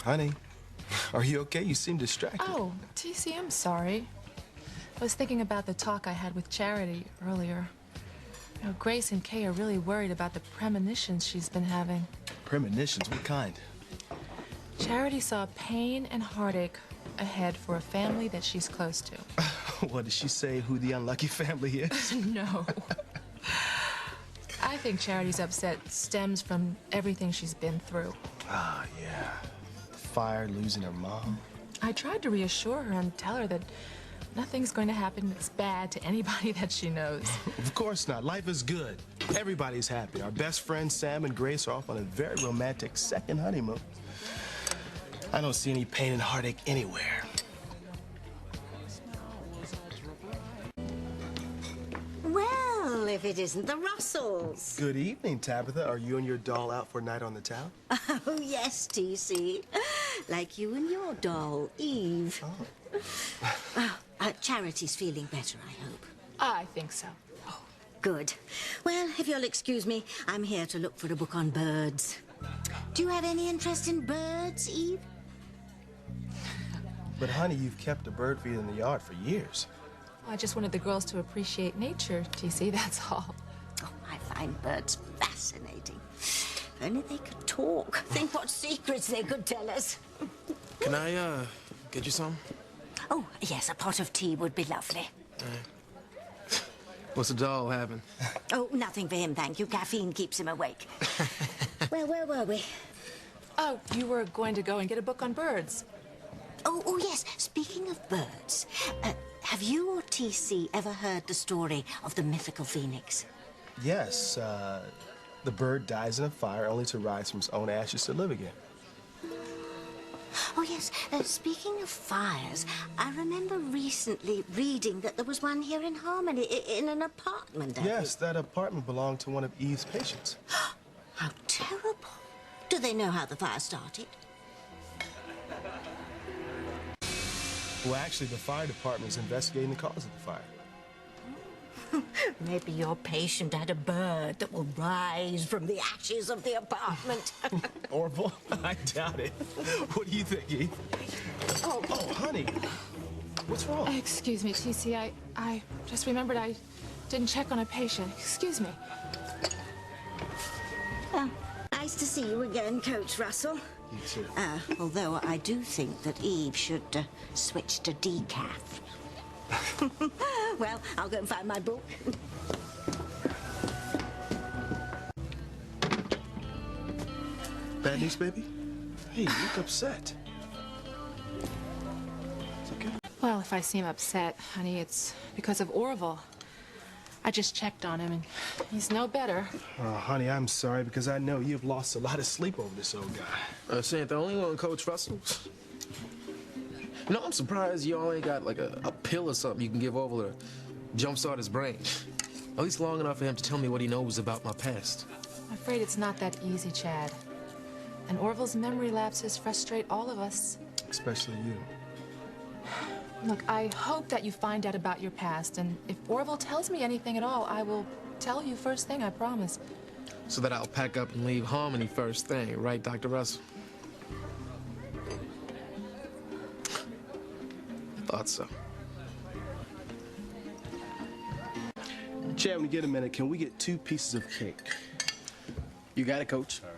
Honey, are you okay? You seem distracted. Oh, TC, I'm sorry. I was thinking about the talk I had with Charity earlier. You know, Grace and Kay are really worried about the premonitions she's been having. Premonitions? What kind? Charity saw pain and heartache ahead for a family that she's close to. What, did she say who the unlucky family is? No. I think Charity's upset stems from everything she's been through. Ah, yeah. The fire, losing her mom. I tried to reassure her and tell her that nothing's going to happen that's bad to anybody that she knows. Of course not. Life is good. Everybody's happy. Our best friends, Sam and Grace, are off on a very romantic second honeymoon. I don't see any pain and heartache anywhere. Well, if it isn't the Russells. Good evening, Tabitha. Are you and your doll out for a night on the town? Oh, yes, TC. Like you and your doll, Eve. Oh. Charity's feeling better, I hope. I think so. Good. Well, if you'll excuse me, I'm here to look for a book on birds. Do you have any interest in birds, Eve? But, honey, you've kept a bird feeder in the yard for years. I just wanted the girls to appreciate nature, TC, that's all. Oh, I find birds fascinating. If only they could talk. Think what secrets they could tell us. Can I, get you some? Oh, yes, a pot of tea would be lovely. What's the doll having? Oh, nothing for him, thank you. Caffeine keeps him awake. Well, where were we? Oh, you were going to go and get a book on birds. Oh, yes. Speaking of birds, have you or TC ever heard the story of the mythical phoenix? Yes, the bird dies in a fire only to rise from its own ashes to live again. Oh, yes. Speaking of fires, I remember recently reading that there was one here in Harmony, in an apartment. Yes, that apartment belonged to one of Eve's patients. How terrible. Do they know how the fire started? Well, actually, the fire department is investigating the cause of the fire. Maybe your patient had a bird that will rise from the ashes of the apartment. Orville? I doubt it. What do you think, Eve? Oh, honey. What's wrong? Excuse me, TC, I just remembered I didn't check on a patient. Excuse me. Oh, nice to see you again, Coach Russell. You too. Although I do think that Eve should switch to decaf. Well, I'll go and find my book. Bad news, baby? Hey, you look upset. It's okay. Well, if I seem upset, honey, it's because of Orville. I just checked on him, and he's no better. Oh, honey, I'm sorry, because I know you've lost a lot of sleep over this old guy. She ain't the only one, Coach Russell. You know, I'm surprised y'all ain't got, like, a pill or something you can give over to jumpstart his brain. At least long enough for him to tell me what he knows about my past. I'm afraid it's not that easy, Chad. And Orville's memory lapses frustrate all of us. Especially you. Look, I hope that you find out about your past, and if Orville tells me anything at all, I will tell you first thing, I promise. So that I'll pack up and leave Harmony first thing, right, Dr. Russell? Thought so. Chad, when you get a minute, can we get 2 pieces of cake? You got it, Coach. All right.